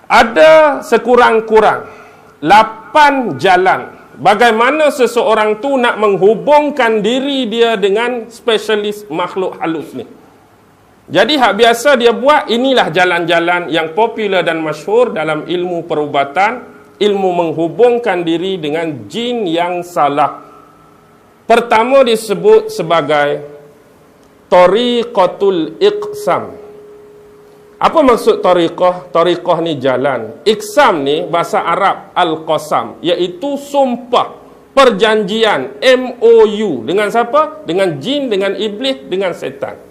Ada sekurang-kurang 8 jalan bagaimana seseorang tu nak menghubungkan diri dia dengan spesialis makhluk halus ni. Jadi hak biasa dia buat, inilah jalan-jalan yang popular dan masyhur dalam ilmu perubatan, ilmu menghubungkan diri dengan jin yang salah. Pertama disebut sebagai tariqatul iqsam. Apa maksud tariqah? Tariqah ni jalan. Iqsam ni bahasa Arab al-qasam, iaitu sumpah, perjanjian, MOU. Dengan siapa? Dengan jin, dengan iblis, dengan setan.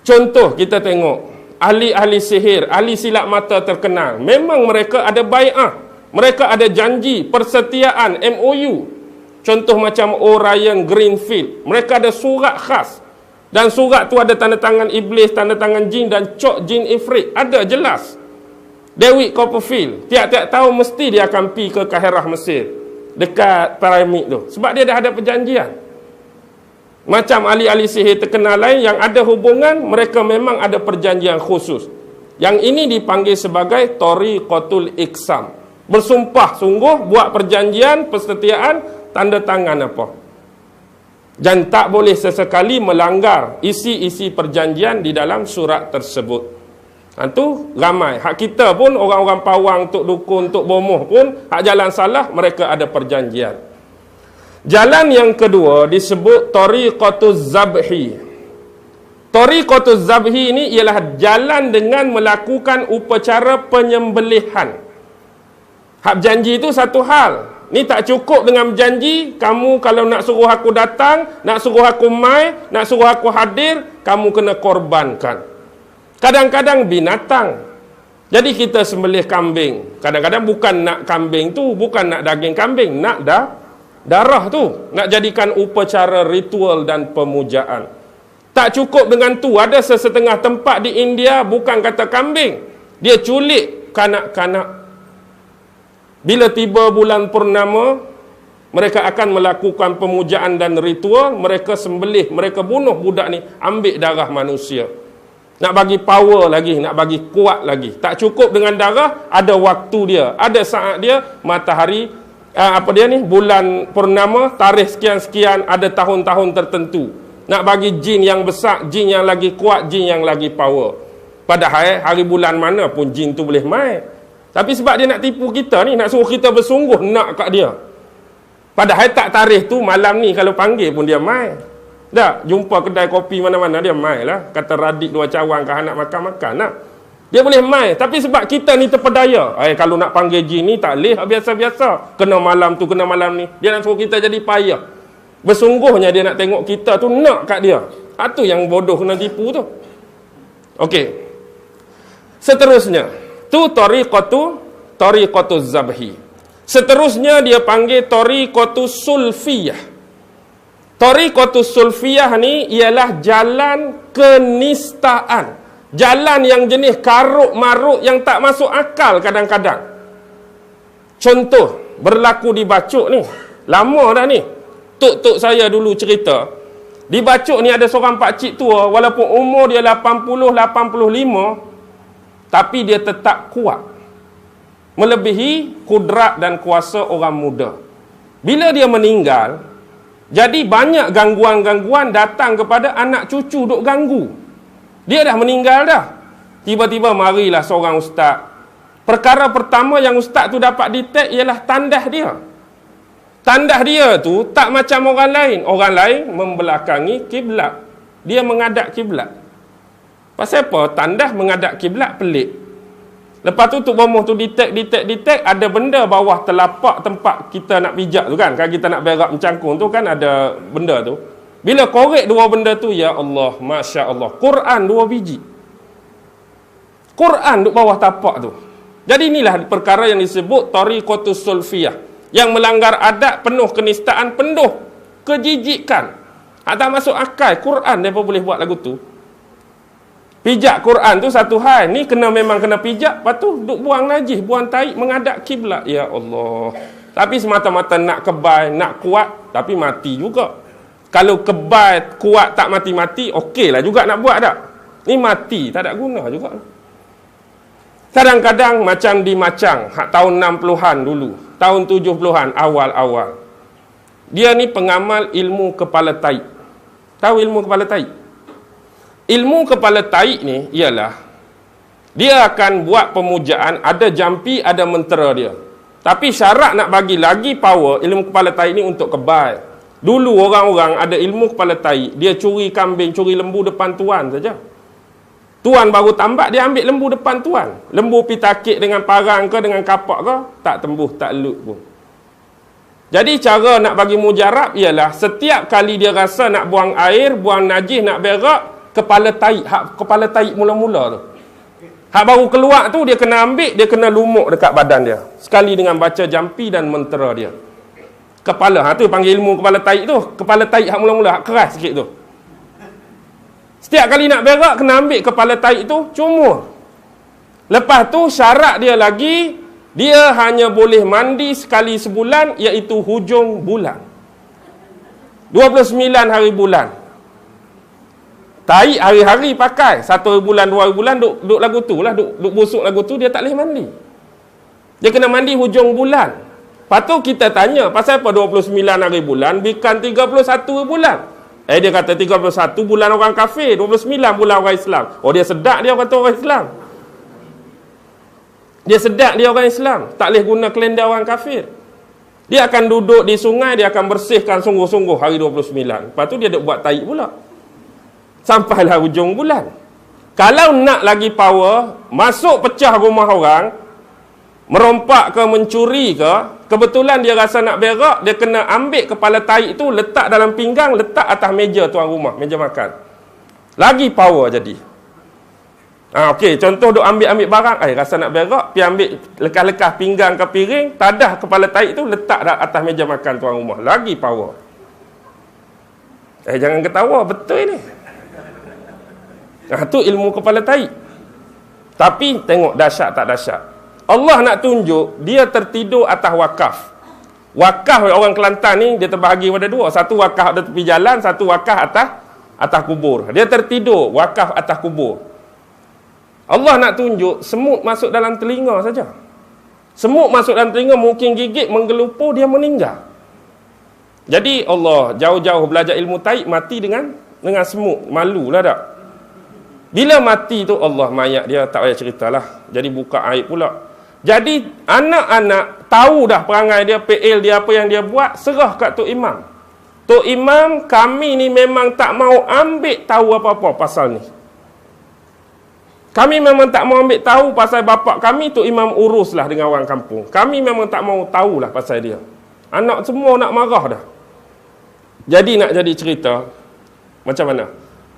Contoh kita tengok ahli-ahli sihir, ahli silap mata terkenal. Memang mereka ada bai'ah, mereka ada janji, persetiaan, MOU. Contoh macam Orion Greenfield, mereka ada surat khas. Dan surat tu ada tanda tangan iblis, tanda tangan jin dan cok jin ifrit. Ada jelas. David Copperfield, tiap-tiap tahun mesti dia akan pergi ke Kahirah Mesir, dekat piramid tu. Sebab dia dah ada perjanjian. Macam ahli-ahli sihir terkenal lain yang ada hubungan, mereka memang ada perjanjian khusus. Yang ini dipanggil sebagai tariqatul iqsam. Bersumpah sungguh, buat perjanjian, persetiaan, tanda tangan apa. Dan tak boleh sesekali melanggar isi-isi perjanjian di dalam surat tersebut. Itu ramai. Hak kita pun, orang-orang pawang, tok dukun, tok bomoh pun, hak jalan salah, mereka ada perjanjian. Jalan yang kedua disebut tariqatuz zabhi. Tariqatuz zabhi ini ialah jalan dengan melakukan upacara penyembelihan. Hak janji itu satu hal. Ni tak cukup dengan janji, kamu kalau nak suruh aku datang, nak suruh aku mai, nak suruh aku hadir, kamu kena korbankan. Kadang-kadang binatang. Jadi kita sembelih kambing. Kadang-kadang bukan nak kambing tu, bukan nak daging kambing, nak darah tu, nak jadikan upacara ritual dan pemujaan. Tak cukup dengan tu, ada sesetengah tempat di India bukan kata kambing, dia culik kanak-kanak. Bila tiba bulan purnama, mereka akan melakukan pemujaan dan ritual, mereka sembelih, mereka bunuh budak ni, ambil darah manusia. Nak bagi power lagi, nak bagi kuat lagi. Tak cukup dengan darah, ada waktu dia, ada saat dia, matahari bulan purnama, tarikh sekian-sekian, ada tahun-tahun tertentu. Nak bagi jin yang besar, jin yang lagi kuat, jin yang lagi power. Padahal hari bulan mana pun jin tu boleh main. Tapi sebab dia nak tipu kita ni, nak suruh kita bersungguh nak kat dia. Padahal tak tarikh tu, malam ni kalau panggil pun dia main. Tak, jumpa kedai kopi mana-mana dia main lah. Kata Radik dua cawan kah nak makan-makan lah. Dia boleh main, tapi sebab kita ni terpedaya. Kalau nak panggil jin ni tak boleh biasa-biasa. Kena malam tu, kena malam ni. Dia nak suruh kita jadi payah. Bersungguhnya dia nak tengok kita tu nak kat dia. Itu yang bodoh kena tipu tu. Okey. Seterusnya, tu tariqatuz zabhi. Seterusnya dia panggil tariqatus sulfiyah. Tariqatus sulfiyah ni ialah jalan kenistaan. Jalan yang jenis karuk-maruk yang tak masuk akal kadang-kadang. Contoh, berlaku di Bacok ni. Lama dah ni. Tok-tok saya dulu cerita. Di Bacok ni ada seorang pakcik tua, walaupun umur dia 80-85, tapi dia tetap kuat. Melebihi kudrat dan kuasa orang muda. Bila dia meninggal, jadi banyak gangguan-gangguan datang kepada anak cucu duk ganggu. Dia dah meninggal dah. Tiba-tiba marilah seorang ustaz. Perkara pertama yang ustaz tu dapat detect ialah tandas dia. Tandas dia tu tak macam orang lain. Orang lain membelakangi kiblat. Dia menghadap kiblat. Pasal apa? Tandas menghadap kiblat pelik. Lepas tu Tok Bomoh tu detect, ada benda bawah telapak tempat kita nak pijak tu kan. Kalau kita nak berak mencangkung tu kan ada benda tu. Bila korek dua benda tu, ya Allah, Masya Allah, Quran 2 biji. Quran duk bawah tapak tu. Jadi inilah perkara yang disebut tariqatus sulfiyah. Yang melanggar adat, penuh kenistaan, penuh kejijikan. Tak masuk akal. Quran dia pun boleh buat lagu tu. Pijak Quran tu satu hal. Ni memang kena pijak. Lepas tu duk buang najis, buang taik, menghadap kiblat. Ya Allah. Tapi semata-mata nak kebal, nak kuat, tapi mati juga. Kalau kebal, kuat, tak mati-mati, okey lah juga nak buat tak? Ni mati, tak ada guna juga. Kadang-kadang macam di Macang, tahun 60-an dulu, tahun 70-an awal-awal. Dia ni pengamal ilmu kepala taik. Tahu ilmu kepala taik? Ilmu kepala taik ni ialah dia akan buat pemujaan, ada jampi, ada mentera dia. Tapi syarat nak bagi lagi power ilmu kepala taik ni untuk kebal. Dulu orang-orang ada ilmu kepala taik, dia curi kambing, curi lembu depan tuan saja. Tuan baru tambak, dia ambil lembu depan tuan. Lembu pi takik dengan parang ke, dengan kapak ke, tak tembus, tak lut pun. Jadi cara nak bagi mujarab ialah setiap kali dia rasa nak buang air, buang najis, nak berak, kepala taik mula-mula tu. Hak baru keluar tu dia kena ambil, dia kena lumuk dekat badan dia. Sekali dengan baca jampi dan mentera dia. Kepala, tu panggil ilmu kepala taik tu. Kepala taik hak mula-mula, hak keras sikit tu. Setiap kali nak berak, kena ambil kepala taik tu, cumur. Lepas tu, syarat dia lagi, dia hanya boleh mandi sekali sebulan, iaitu hujung bulan. 29 hari bulan. Taik hari-hari pakai. 1 hari bulan, 2 hari bulan, duk lagu tu lah. Duk busuk lagu tu, dia tak boleh mandi. Dia kena mandi hujung bulan. Lepas tu kita tanya, pasal apa 29 hari bulan, bukan 31 bulan? Dia kata 31 bulan orang kafir, 29 bulan orang Islam. Oh, dia sedak dia kata orang Islam. Dia sedak dia orang Islam. Tak boleh guna kalender orang kafir. Dia akan duduk di sungai, dia akan bersihkan sungguh-sungguh hari 29. Lepas tu dia duk buat taik pula. Sampailah hujung bulan. Kalau nak lagi power, masuk pecah rumah orang, merompak ke, mencuri ke, kebetulan dia rasa nak berak, dia kena ambil kepala taik tu, letak dalam pinggang, letak atas meja tuan rumah, meja makan. Lagi power jadi. Okey, contoh duk ambil barang, rasa nak berak, pergi ambil lekas-lekas pinggang ke piring, tadah kepala taik tu, letak atas meja makan tuan rumah. Lagi power. Jangan ketawa, betul ni. Tu ilmu kepala taik. Tapi tengok dahsyat tak dahsyat. Allah nak tunjuk dia tertidur atas wakaf. Wakaf orang Kelantan ni dia terbahagi pada dua. Satu wakaf ada tepi jalan, satu wakaf atas kubur. Dia tertidur wakaf atas kubur. Allah nak tunjuk semut masuk dalam telinga saja. Semut masuk dalam telinga mungkin gigit, menggelupur, dia meninggal. Jadi Allah jauh-jauh belajar ilmu taik, mati dengan semut. Malulah tak? Bila mati tu Allah mayat dia tak payah ceritalah. Jadi buka aib pula. Jadi anak-anak tahu dah perangai dia, PL dia, apa yang dia buat, serah kat Tok Imam. Tok Imam, kami ni memang tak mau ambil tahu apa-apa pasal ni. Kami memang tak mau ambil tahu pasal bapak kami, Tok Imam uruslah dengan orang kampung. Kami memang tak mau tahulah pasal dia. Anak semua nak marah dah. Jadi nak jadi cerita, macam mana?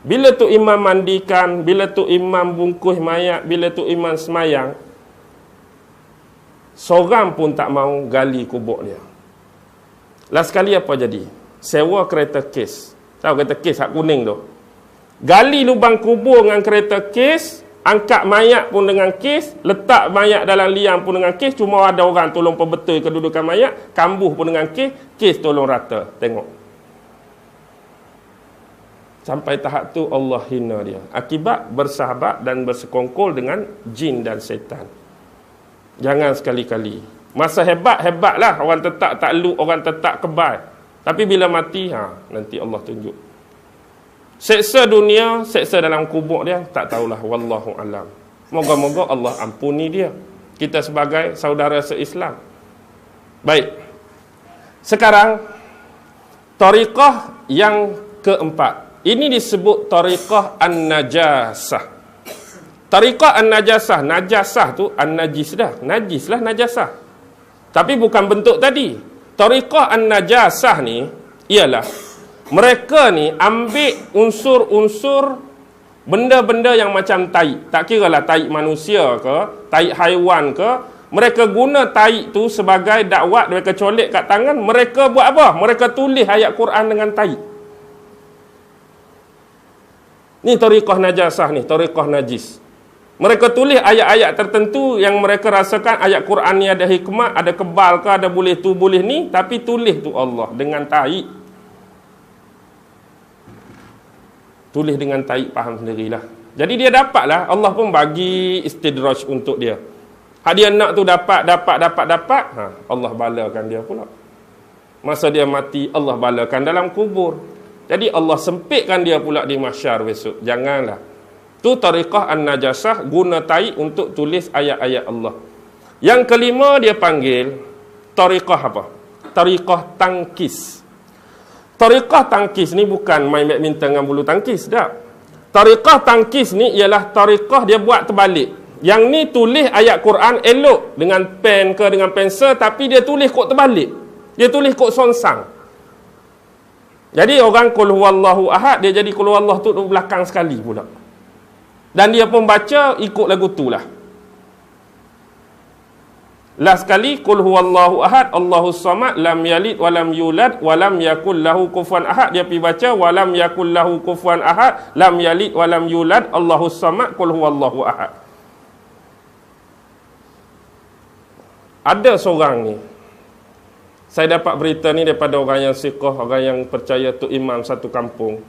Bila Tok Imam mandikan, bila Tok Imam bungkus mayat, bila Tok Imam semayang, seorang pun tak mau gali kubur dia. Last kali apa jadi? Sewa kereta kes. Tahu kereta kes hak kuning tu? Gali lubang kubur dengan kereta kes, angkat mayat pun dengan kes, letak mayat dalam liang pun dengan kes, cuma ada orang tolong perbetul kedudukan mayat, kambuh pun dengan kes tolong rata. Tengok. Sampai tahap tu Allah hina dia. Akibat bersahabat dan bersekongkol dengan jin dan setan. Jangan sekali-kali. Masa hebat-hebatlah orang tetap takluk, orang tetap kebal. Tapi bila mati, nanti Allah tunjuk. Seksa dunia, seksa dalam kubur dia, tak tahulah. Wallahu alam. Moga-moga Allah ampuni dia. Kita sebagai saudara se-Islam. Baik. Sekarang, tariqah yang keempat. Ini disebut tariqah an-najasah. Tariqah an-najasah. Najasah tu an-najis dah. Najis lah najasah. Tapi bukan bentuk tadi. Tariqah an-najasah ni ialah mereka ni ambil unsur-unsur benda-benda yang macam taik. Tak kira lah taik manusia ke, taik haiwan ke. Mereka guna taik tu sebagai dakwat. Mereka colek kat tangan. Mereka buat apa? Mereka tulis ayat Quran dengan taik. Ni tariqah najasah ni, tariqah najis. Mereka tulis ayat-ayat tertentu yang mereka rasakan ayat Quran ni ada hikmah, ada kebal ke, ada boleh tu, boleh ni, tapi tulis tu Allah dengan taik. Tulis dengan taik, faham sendirilah. Jadi dia dapatlah, Allah pun bagi istidraj untuk dia. Hak dia nak tu dapat. Allah balakan dia pula. Masa dia mati, Allah balakan dalam kubur. Jadi Allah sempitkan dia pula di mahsyar besok. Janganlah. Tu tariqah an-najasah, guna tai untuk tulis ayat-ayat Allah. Yang kelima dia panggil tariqah apa? Tariqah tangkis. Tariqah tangkis ni bukan main badminton dengan bulu tangkis, tak. Tariqah tangkis ni ialah tariqah dia buat terbalik. Yang ni tulis ayat Quran elok dengan pen ke dengan pensel, tapi dia tulis kod terbalik. Dia tulis kod sonsang. Jadi orang qul huwallahu ahad, dia jadi qul huwallahu tu duduk belakang sekali pula. Dan dia pun baca ikut lagu tu lah. Last sekali qul huwallahu ahad, Allahus samad, lam yalid walam yulad walam yakul lahu kufuwan ahad. Dia pergi baca walam yakul lahu kufuwan ahad, lam yalid walam yulad, Allahus samad, qul huwallahu ahad. Ada seorang ni, saya dapat berita ni daripada orang yang siqah, orang yang percaya tu imam satu kampung.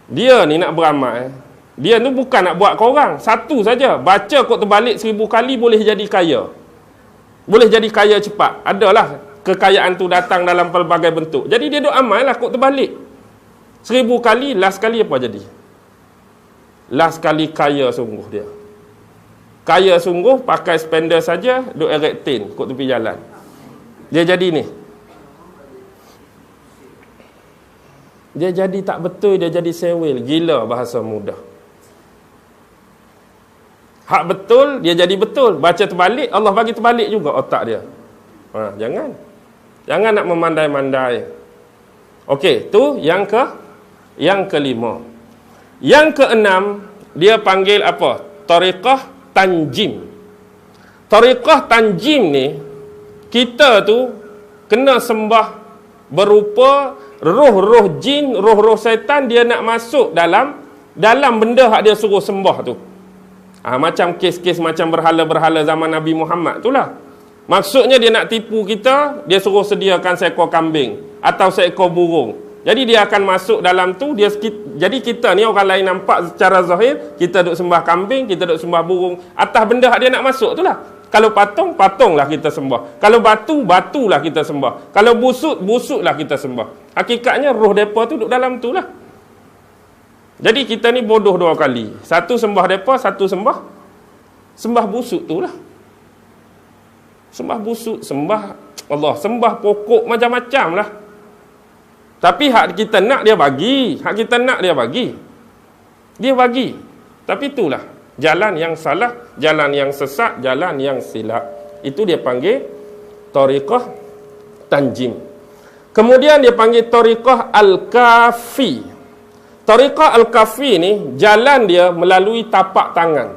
Dia ni nak beramal, dia ni bukan nak buat kau orang. Satu saja, baca kod terbalik 1000 kali boleh jadi kaya. Boleh jadi kaya cepat. Adalah kekayaan tu datang dalam pelbagai bentuk. Jadi dia duk amal lah kod terbalik 1000 kali, last kali apa jadi? Last kali kaya sungguh dia. Kaya sungguh, pakai spender saja, duk erektin kat tepi jalan. Dia jadi ni. Dia jadi tak betul, dia jadi sewil. Gila bahasa mudah. Hak betul, dia jadi betul. Baca terbalik, Allah bagi terbalik juga otak dia. Jangan. Jangan nak memandai-mandai. Okey, tu yang kelima. Yang keenam, dia panggil apa? Tariqah tanjim. Tariqah tanjim ni, kita tu kena sembah berupa roh-roh jin, roh-roh syaitan, dia nak masuk dalam benda hak dia suruh sembah tu. Macam kes-kes macam berhala-berhala zaman Nabi Muhammad tu lah. Maksudnya dia nak tipu kita, dia suruh sediakan seekor kambing atau seekor burung. Jadi dia akan masuk dalam tu. Jadi kita ni orang lain nampak secara zahir, kita duk sembah kambing, kita duk sembah burung. Atas benda hak dia nak masuk tu lah. Kalau patung, patunglah kita sembah. Kalau batu, batulah kita sembah. Kalau busuk, busuklah kita sembah. Hakikatnya roh mereka tu duduk dalam tu lah. Jadi kita ni bodoh dua kali. Satu sembah mereka, satu sembah busuk tu lah. Sembah busuk, sembah Allah, sembah pokok macam-macam lah. Tapi hak kita nak dia bagi. Hak kita nak dia bagi. Dia bagi. Tapi itulah jalan yang salah, jalan yang sesat, jalan yang silap. Itu dia panggil tariqah tanjim. Kemudian dia panggil tariqah al-kafi. Tariqah al-kafi ni, jalan dia melalui tapak tangan.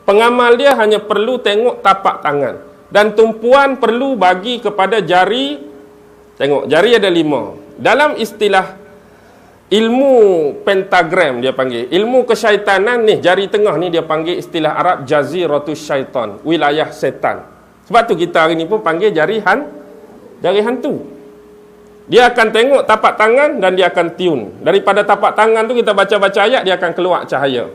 Pengamal dia hanya perlu tengok tapak tangan. Dan tumpuan perlu bagi kepada jari. Tengok, jari ada 5. Dalam istilah ilmu pentagram dia panggil, ilmu kesyaitanan ni, jari tengah ni dia panggil istilah Arab jaziratus syaitan, wilayah setan. Sebab tu kita hari ni pun panggil jari hantu. Dia akan tengok tapak tangan dan dia akan tiun. Daripada tapak tangan tu kita baca-baca ayat, dia akan keluar cahaya.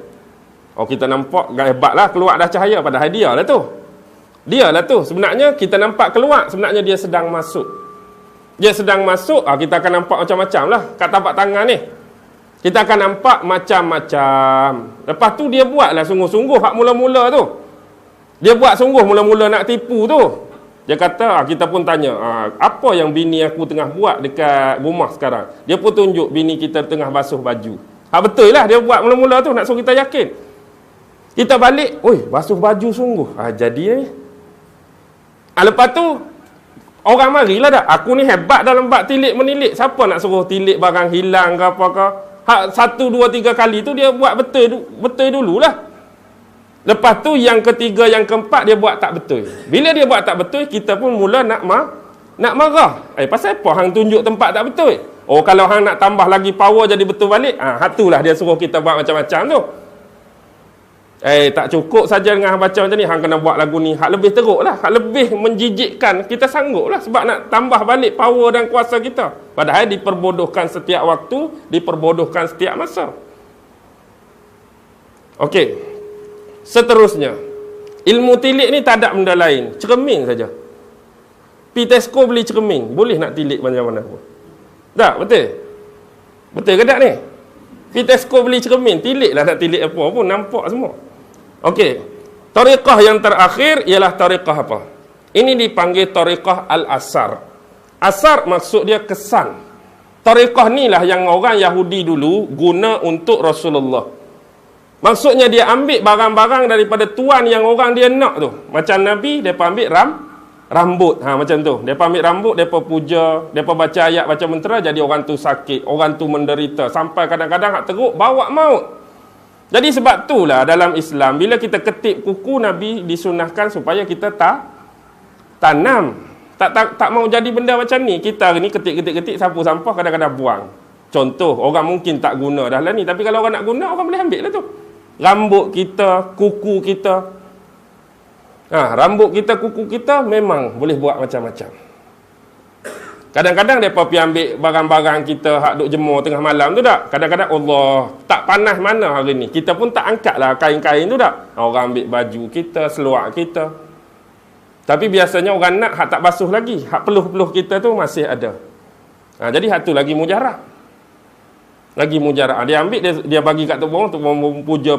Kita nampak hebat lah, keluar dah cahaya, padahal dia lah tu. Dia lah tu. Sebenarnya kita nampak keluar, sebenarnya dia sedang masuk. Dia sedang masuk, kita akan nampak macam-macam lah kat tapak tangan ni. Kita akan nampak macam-macam. Lepas tu dia buatlah sungguh-sungguh hak mula-mula tu. Dia buat sungguh mula-mula nak tipu tu. Dia kata, kita pun tanya, apa yang bini aku tengah buat dekat rumah sekarang? Dia pun tunjuk bini kita tengah basuh baju. Betul lah dia buat mula-mula tu, nak suruh kita yakin. Kita balik, basuh baju sungguh. Jadi lepas tu orang marilah dah. Aku ni hebat dalam bab tilik menilik. Siapa nak suruh tilik barang hilang ke apa ke? 1, 2, 3 kali tu dia buat betul dululah. Lepas tu yang ketiga, yang keempat dia buat tak betul. Bila dia buat tak betul, kita pun mula nak marah. Pasal apa hang tunjuk tempat tak betul? Kalau hang nak tambah lagi power jadi betul balik, itulah dia suruh kita buat macam-macam tu. Tak cukup saja dengan baca macam ni, hang kena buat lagu ni hak lebih teruk lah, hak lebih menjijikkan. Kita sanggup lah sebab nak tambah balik power dan kuasa kita. Padahal diperbodohkan setiap waktu, diperbodohkan setiap masa. Okey, seterusnya Ilmu tilik ni tak ada benda lain, cermin saja. Pi Tesco beli cermin, boleh nak tilik macam mana pun. Tak, betul? Betul ke tak ni? Pi Tesco beli cermin, tilik lah, nak tilik apa pun, nampak semua. Okey. Tariqah yang terakhir ialah tariqah apa? Ini dipanggil tariqah al-asar. Asar maksud dia kesan. Tariqah ni lah yang orang Yahudi dulu guna untuk Rasulullah. Maksudnya dia ambil barang-barang daripada tuan yang orang dia nak tu. Macam Nabi, mereka ambil rambut. Macam tu. Mereka ambil rambut, mereka puja, mereka baca ayat, baca mentera, jadi orang tu sakit, orang tu menderita. Sampai kadang-kadang hak teruk, bawa maut. Jadi sebab itulah dalam Islam, bila kita ketip kuku, Nabi disunahkan supaya kita tanam. Tak mau jadi benda macam ni. Kita hari ni ketik-ketik-ketik, sapu sampah, kadang-kadang buang. Contoh, orang mungkin tak guna dah lah ni. Tapi kalau orang nak guna, orang boleh ambil lah tu. Rambut kita, kuku kita. Rambut kita, kuku kita memang boleh buat macam-macam. Kadang-kadang mereka pergi ambil barang-barang kita hak duk jemur tengah malam tu tak. Kadang-kadang Allah, tak panas mana hari ni. Kita pun tak angkat lah kain-kain tu tak. Orang ambil baju kita, seluar kita. Tapi biasanya orang nak hak tak basuh lagi. Hak peluh-peluh kita tu masih ada. Jadi hak tu lagi mujarab. Lagi mujarab. Dia ambil, dia bagi kat tu orang puja,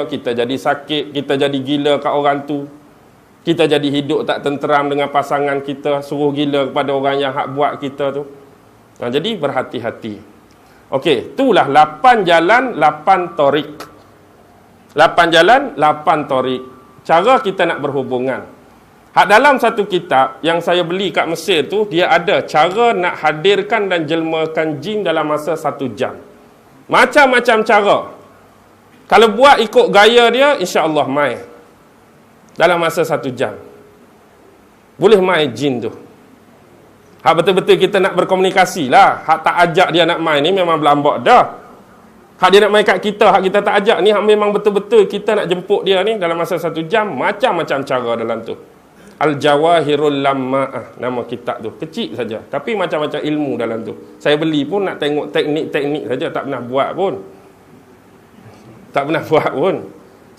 kita jadi sakit, kita jadi gila kat orang tu. Kita jadi hidup tak tenteram dengan pasangan kita, suruh gila kepada orang yang hak buat kita tu. Jadi berhati-hati. Okey, itulah 8 jalan, 8 tariq. 8 jalan, 8 tariq. Cara kita nak berhubungan. Hak dalam satu kitab yang saya beli kat Mesir tu, dia ada cara nak hadirkan dan jelmakan jin dalam masa 1 jam. Macam-macam cara. Kalau buat ikut gaya dia, insya-Allah mai. Dalam masa 1 jam. Boleh mai jin tu. Hak betul-betul kita nak berkomunikasi lah. Hak tak ajak dia nak mai ni memang berlambak dah. Hak dia nak mai kat kita, hak kita tak ajak ni, hak memang betul-betul kita nak jemput dia ni dalam masa 1 jam. Macam-macam cara dalam tu. Al-Jawahirul Lamma'ah, nama kitab tu. Kecil saja. Tapi macam-macam ilmu dalam tu. Saya beli pun nak tengok teknik-teknik saja. Tak pernah buat pun.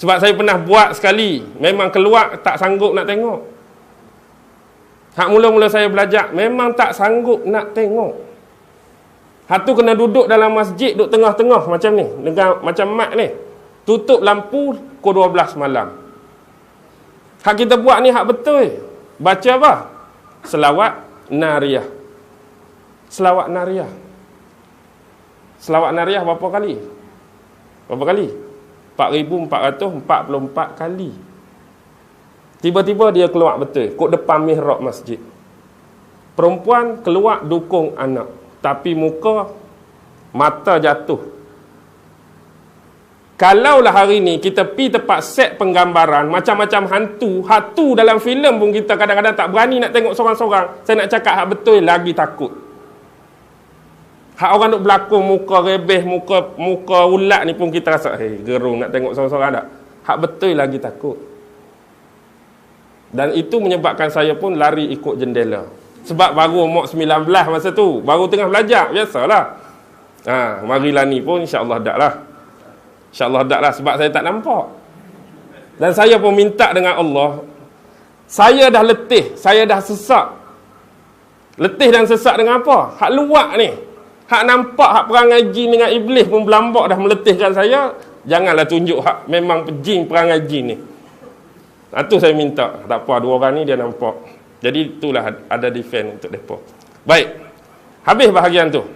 Sebab saya pernah buat sekali. Memang keluar, tak sanggup nak tengok. Hak mula-mula saya belajar, memang tak sanggup nak tengok. Hak tu kena duduk dalam masjid, duduk tengah-tengah macam ni. Macam mat ni. Tutup lampu pukul 12 malam. Hak kita buat ni hak betul. Baca apa? Selawat Nariyah. Selawat Nariyah. Selawat Nariyah berapa kali? Berapa kali? 4,444 kali. Tiba-tiba dia keluar betul. Kod depan mihrab masjid. Perempuan keluar dukung anak. Tapi muka, mata jatuh. Kalaulah hari ni kita pergi tempat set penggambaran macam-macam hantu dalam filem pun kita kadang-kadang tak berani nak tengok seorang-seorang. Saya nak cakap hak betul lagi takut. Hak orang duk berlakon muka rebeh, muka ulat ni pun kita rasa gerung nak tengok seorang-seorang tak. Hak betul lagi takut. Dan itu menyebabkan saya pun lari ikut jendela. Sebab baru umur 19 masa tu, baru tengah belajar, biasalah. Marilah ni pun insya-Allah dak lah. InsyaAllah tak lah, sebab saya tak nampak. Dan saya pun minta dengan Allah, saya dah letih, saya dah sesak. Letih dan sesak dengan apa? Hak luak ni. Hak nampak hak perangai jin dengan iblis pun berlambak dah meletihkan saya. Janganlah tunjuk hak memang jin, perangai jin ni. Itu saya minta. Tak apa, 2 orang ni dia nampak. Jadi itulah ada defend untuk mereka. Baik. Habis bahagian tu.